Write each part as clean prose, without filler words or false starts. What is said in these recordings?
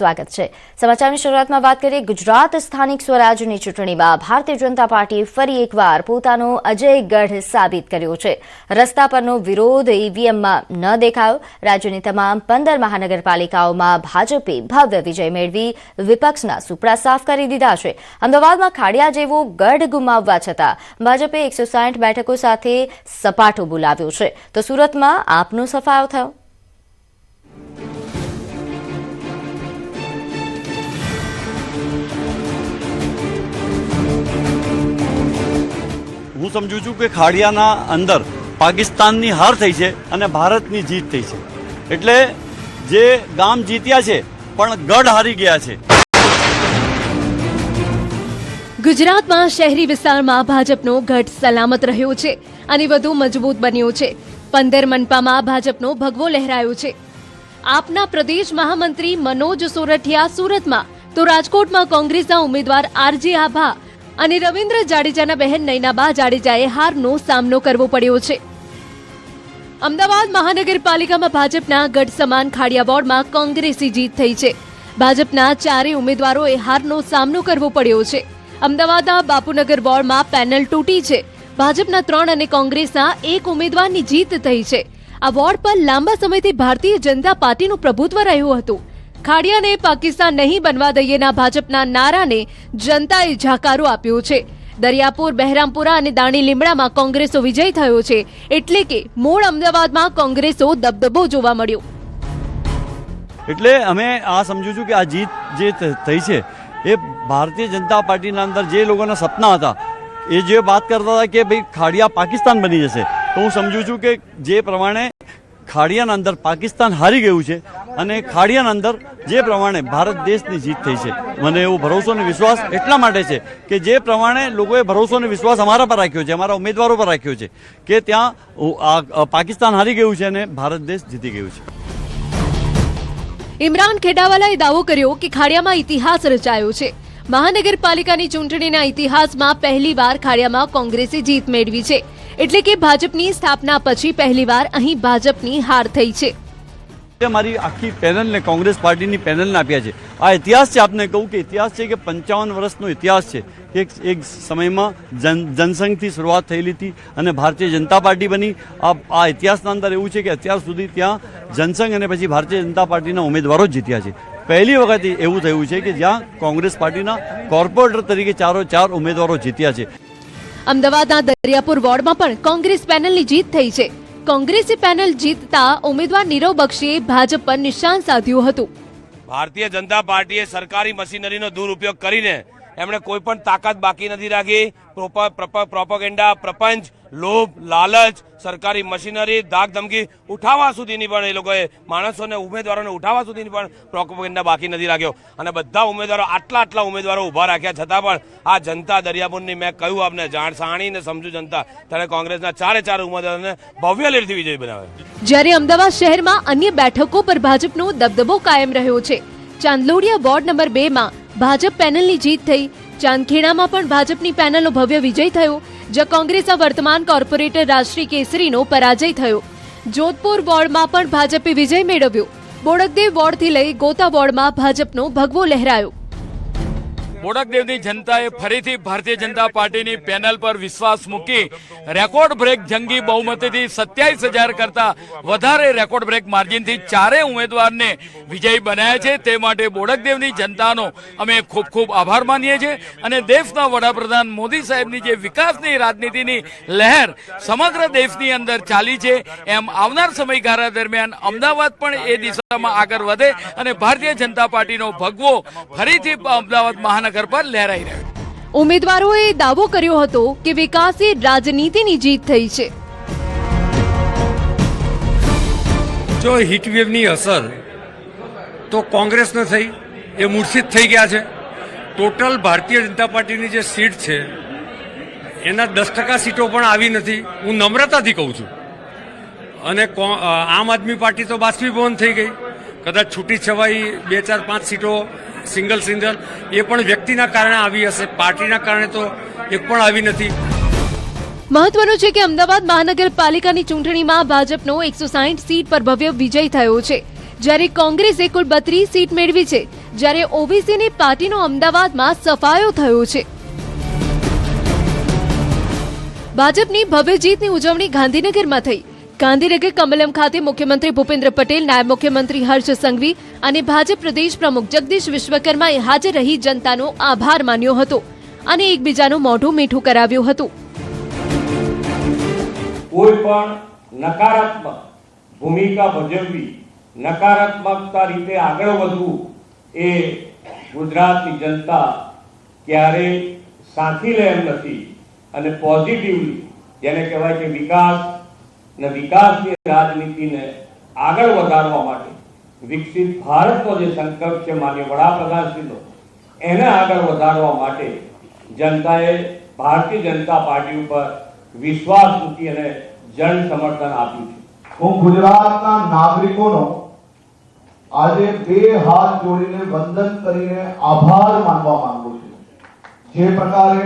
સ્વાગત છે। સમાચારની શરૂઆતમાં વાત કરીએ ગુજરાત સ્થાનિક સ્વરાજની ચૂંટણીમાં ભારતીય જનતા પાર્ટીએ ફરી એકવાર પોતાનો અજયગઢ સાબિત કર્યો છે। રસ્તા પરનો વિરોધ ઈવીએમમાં ન દેખાયો। રાજ્યની તમામ 15 મહાનગરપાલિકાઓમાં ભાજપે ભવ્ય વિજય મેળવી વિપક્ષના સુપડા સાફ કરી દીધા છે। અમદાવાદમાં ખાડિયા જેવો ગઢ ગુમાવવા છતાં ભાજપે 160 બેઠકો સાથે સપાટો બોલાવ્યો છે, તો સુરતમાં આપનો સફાયો થયો। હું સમજુ છું કે ખાડિયાના અંદર પાકિસ્તાનની હાર થઈ છે અને ભારતની જીત થઈ છે, એટલે જે ગામ જીત્યા છે પણ ગઢ હારી ગયા છે। ગુજરાતમાં શહેરી વિસ્તારમાં ભાજપનો ગઢ સલામત રહ્યો છે અને વધુ મજબૂત બન્યો છે। 15 મનપામાં ભાજપનો ભગવો લહેરાયો છે। આપના પ્રદેશ મહામંત્રી મનોજ સોરઠિયા સુરતમાં, તો રાજકોટમાં કોંગ્રેસના ઉમેદવાર આરજે આભા અને રવિન્દ્ર જાડેજાના બહેન નયનાબા જાડેજાએ હારનો સામનો કરવો પડ્યો છે। અમદાવાદ મહાનગરપાલિકામાં ભાજપના ગઢ સમાન ખાડિયા વોર્ડમાં કોંગ્રેસી જીત થઈ છે। ભાજપના 4 ઉમેદવારોએ હારનો સામનો કરવો પડ્યો છે। અમદાવાદના બાપુનગર વોર્ડમાં પેનલ તૂટી છે। ભાજપના 3 અને કોંગ્રેસના 1 ઉમેદવારની જીત થઈ છે। આ વોર્ડ પર લાંબા સમયથી ભારતીય જનતા પાર્ટીનું પ્રભુત્વ રહ્યું હતું। ખાડિયાને પાકિસ્તાન નહીં બનવા દઈએના ભાજપના નારાને જનતાએ જાકારો આપ્યો છે। દરિયાપુર, બહેરામપુરા અને દાણી લીમડામાં કોંગ્રેસો વિજય થયો છે, એટલે કે મૂળ અમદાવાદમાં કોંગ્રેસો દબદબો જોવા મળ્યો। એટલે અમે આ સમજુ છું કે આ જીત જે થઈ છે એ ભારતીય જનતા પાર્ટીના અંદર જે લોકોના સપના હતા, એ જે વાત કરતા હતા કે ભાઈ ખાડિયા પાકિસ્તાન બની જશે, તો હું સમજુ છું કે જે પ્રમાણે ખાડિયાના અંદર પાકિસ્તાન હારી ગયું છે અને ખાડિયાના અંદર જે પ્રમાણે ભારત દેશની જીત થઈ છે, મને એવો ભરોસો અને વિશ્વાસ એટલા માટે છે કે જે પ્રમાણે લોકોએ ભરોસો અને વિશ્વાસ અમારા પર રાખ્યો છે, અમારા ઉમેદવારો પર રાખ્યો છે કે ત્યાં પાકિસ્તાન હારી ગયું છે અને ભારત દેશ જીતી ગયું છે। ઇમરાન ખેડાવાલાએ દાવો કર્યો કે ખાડિયામાં ઇતિહાસ રચાયો છે। મહાનગરપાલિકાની ચૂંટણીના ઇતિહાસમાં પહેલીવાર ખાડિયામાં કોંગ્રેસે જીત મેળવી છે, એટલે કે ભાજપની સ્થાપના પછી પહેલીવાર અહીં ભાજપની હાર થઈ છે। મારી આખી પેનલને, કોંગ્રેસ પાર્ટીની પેનલને આપ્યા છે। આ ઇતિહાસ છે, આપને કહું કે ઇતિહાસ છે કે 55 વર્ષનો ઇતિહાસ છે। એક સમયમાં જનસંઘથી શરૂઆત થયેલી હતી અને ભારતીય જનતા પાર્ટી બની। આ ઇતિહાસના અંદર એવું છે કે અત્યાર સુધી ત્યાં જનસંઘ અને પછી ભારતીય જનતા પાર્ટીના ઉમેદવારો જ જીત્યા છે। પહેલી વખત એવું થયું છે કે જ્યાં કોંગ્રેસ પાર્ટીના કોર્પોરેટર તરીકે 4 ઉમેદવારો જીત્યા છે। અમદાવાદના દરિયાપુર વોર્ડમાં પણ કોંગ્રેસ પેનલની જીત થઈ છે। કોંગ્રેસી પેનલ જીતતા ઉમેદવાર નીરવ બક્ષીએ ભાજપ પર નિશાન સાધ્યું હતું। ભારતીય જનતા પાર્ટીએ સરકારી મશીનરીનો દુરુપયોગ કરીને એમણે કોઈ પણ તાકાત બાકી નથી રાખી। પ્રોપેગેન્ડા, પ્રપંચ, લોભ, લાલચ, સરકારી મશીનરી, ધાક ધમકી ઉઠાવવા સુધીની પણ એ લોકોએ માણસોને, ઉમેદવારોને ઉઠાવવા સુધીની પણ પ્રોપેગેન્ડા બાકી નથી રાખ્યો અને બધા ઉમેદવારો, આટલા ઉમેદવારો ઉભા રાખ્યા છતાં પણ આ જનતા દરિયાપુરની, મેં કહ્યું આપને, જાણીને સમજુ જનતા, ત્યારે કોંગ્રેસના 4 ઉમેદવારોને ભવ્ય લીડથી વિજય બનાવ્યો। જ્યારે અમદાવાદ શહેરમાં અન્ય બેઠકો પર ભાજપનો દબદબો કાયમ રહ્યો છે। ચાંદલોડિયા વોર્ડ નંબર 2 માં ભાજપ પેનલની જીત થઈ। ચાંદખેડામાં પણ ભાજપની પેનલનો ભવ્ય વિજય થયો, જ્યાં કોંગ્રેસના વર્તમાન કોર્પોરેટર રાજશ્રી કેસરીનો પરાજય થયો। જોધપુર વોર્ડમાં પણ ભાજપે વિજય મેળવ્યો। બોડકદેવ વોર્ડથી લઈ ગોતા વોર્ડમાં ભાજપનો ભગવો લહેરાયો। બોડકદેવની જનતાએ ફરીથી ભારતીય જનતા પાર્ટીની પેનલ પર વિશ્વાસ મૂકી રેકોર્ડ બ્રેક જંગી બહુમતીથી 27,000 કરતા વધારે રેકોર્ડ બ્રેક માર્જિનથી 4 ઉમેદવારને વિજયી બનાવ્યા છે। તે માટે બોડકદેવની જનતાનો અમે ખૂબ ખૂબ આભાર માનીએ છીએ અને દેશના વડાપ્રધાન મોદી સાહેબની જે વિકાસની રાજનીતિની લહેર સમગ્ર દેશની અંદર ચાલી છે, એમ આવનાર સમયગાળા દરમિયાન અમદાવાદ પણ એ દિશામાં આગળ વધે અને ભારતીય જનતા પાર્ટીનો ભગવો ફરીથી અમદાવાદ મહાનગર પર લહેરાઈ રહ્યો। ઉમેદવારોએ દાવો કર્યો હતો કે વિકાસી રાજનીતિની જીત થઈ છે। જો હીટવેવની અસર તો કોંગ્રેસને થઈ, એ મૂર્છિત થઈ ગયા છે। ટોટલ ભારતીય જનતા પાર્ટીની જે સીટ છે એના 10% સીટો પણ આવી નથી, હું નમ્રતાથી કહું છું। અને આમ આદમી પાર્ટી તો બાષ્પીભવન થઈ ગઈ। કદાચ છૂટી છવાઈ 2, 4, 5 સીટો સિંગલ એ પણ વ્યક્તિના કારણે આવી હશે, પાર્ટીના કારણે તો એક પણ આવી નથી। મહત્વનું છે કે અમદાવાદ મહાનગરપાલિકાની ચૂંટણીમાં ભાજપનો 160 સીટ પર ભવ્ય વિજય થયો છે, જ્યારે કોંગ્રેસે કુલ 32 સીટ મેળવી છે, જ્યારે ઓબીસીની પાર્ટીનો અમદાવાદમાં સફાયો થયો છે. ભાજપની ભવ્ય જીતની ઉજવણી ગાંધીનગરમાં થઈ. ગાંધીનગર કમલમ ખાતે મુખ્યમંત્રી ભૂપેન્દ્ર પટેલ, નાયબ મુખ્યમંત્રી હર્ષ સંઘવી અને ભાજપ પ્રદેશ પ્રમુખ જગદીશ વિશ્વકર્માએ હાજર રહી જનતાનો આભાર માન્યો હતો અને એકબીજાનું મોઢું મીઠું કરાવ્યું હતું. કોઈ પણ નકારાત્મક ભૂમિકા ભજવવી, નકારાત્મકતા રીતે આગળ વધવું એ ગુજરાતની જનતા ક્યારેય સાથી લે એમ નથી. અને પોઝિટિવલી જેને કહેવાય કે વિકાસ અને વિકાસની રાજનીતિને આગળ વધારવા માટે વિકસિત ભારતનો જે સંકલ્પ છે માનનીય વડાપ્રધાનશ્રીનો, એને આગળ વધારવા માટે જનતાએ ભારતીય જનતા પાર્ટી ઉપર વિશ્વાસ મૂકી અને જન સમર્થન આપ્યું છે. હું ગુજરાતના નાગરિકોનો આજે બે હાથ જોડીને વંદન કરીને આભાર માનવા માંગુ છું. જે પ્રકારે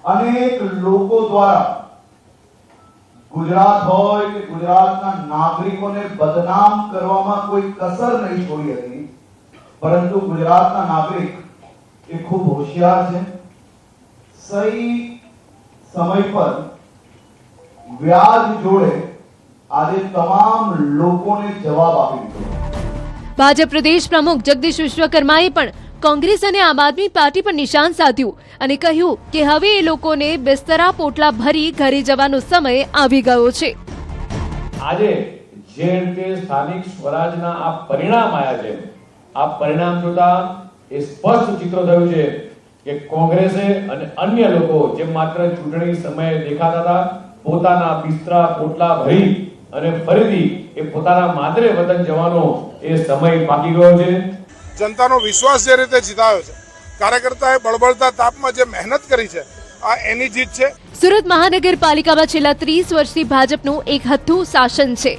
અનેક લોકો દ્વારા ગુજરાત હોય કે ગુજરાતના નાગરિકોને બદનામ કરવામાં કોઈ કસર નહીં છોડી હતી, પરંતુ ગુજરાતના નાગરિક એ ખૂબ હોશિયાર છે. સહી સમય પર વ્યાજ જોડે આજે તમામ લોકોને જવાબ આપી દીધો. ભાજપ પ્રદેશ પ્રમુખ જગદીશ વિશ્વકર્માએ પણ કોંગ્રેસ અને આમ આદમી પાર્ટી પર નિશાન સાધ્યું અને કહ્યું કે હવે એ લોકોને બિસ્તરા પોટલા ભરી ઘરે જવાનો સમય આવી ગયો છે. આજે જે રીતે સ્થાનિક સ્વરાજના આ પરિણામ આવ્યા છે, આ પરિણામ જોતા એ સ્પષ્ટ ચિત્ર થયું છે કે કોંગ્રેસે અને અન્ય લોકો જે માત્ર ચૂંટણી સમયે દેખાતા હતા, પોતાના બિસ્તરા પોટલા ભરી અને ફરીથી એ પોતાના માદરે વતન જવાનો એ સમય પાકી ગયો છે. જનતાનો વિશ્વાસ જે રીતે જીતાયો છે, કાર્યકર્તાએ બળબળતા તાપમાં જે મહેનત કરી છે, આ એની જીત છે. સુરત મહાનગરપાલિકામાં છેલ્લા 30 વર્ષથી ભાજપનું એક હથ્થું શાસન છે.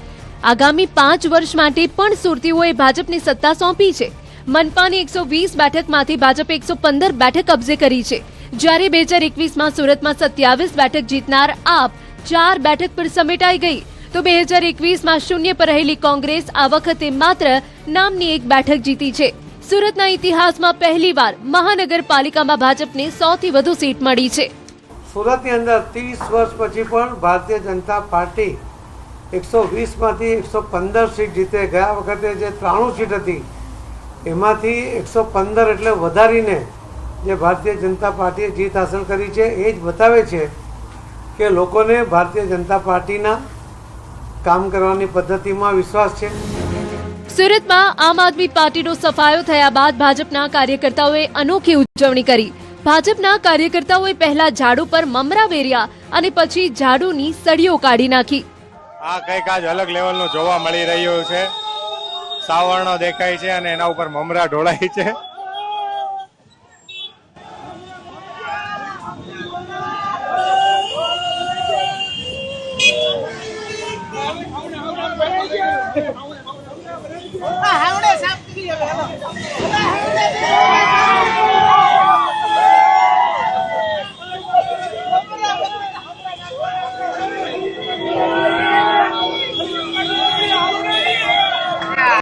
આગામી 5 વર્ષ માટે પણ સુરતીઓએ ભાજપને સત્તા સોંપી છે. મનપાની 120 બેઠકમાંથી ભાજપે 115 બેઠક કબજે કરી છે, જ્યારે 2021માં સુરતમાં 27 બેઠક જીતનાર આપ 4 બેઠક પર સમેટાઈ ગઈ, તો 2021માં શૂન્ય પર રહેલી કોંગ્રેસ આ વખતે માત્ર નામની 1 બેઠક જીતી છે. સુરતના ઇતિહાસમાં પહેલીવાર મહાનગરપાલિકામાં ભાજપને 100થી વધુ સીટ મળી છે. સુરતની અંદર 30 વર્ષ પછી પણ ભારતીય જનતા પાર્ટી 120માંથી 115 સીટ જીતે. ગયા વખતે જે 93 સીટ હતી એમાંથી 115 એટલે વધારીને જે ભારતીય જનતા પાર્ટીએ જીત હાંસલ કરી છે, એ જ બતાવે છે કે લોકોને ભારતીય જનતા પાર્ટીના કામ કરવાની પદ્ધતિમાં વિશ્વાસ છે. સુરતમાં આમ આદમી પાર્ટીનો સફાયો થયા બાદ ભાજપના કાર્યકર્તાઓએ અનોખી ઉજવણી કરી. ભાજપના કાર્યકર્તાઓએ પહેલા ઝાડુ પર મમરા વેર્યા અને પછી ઝાડુની સળીઓ કાઢી નાખી. આ કંઈક આજ અલગ લેવલનું જોવા મળી રહ્યું છે. સાવરણો દેખાય છે અને એના ઉપર મમરા ઢોળાય છે.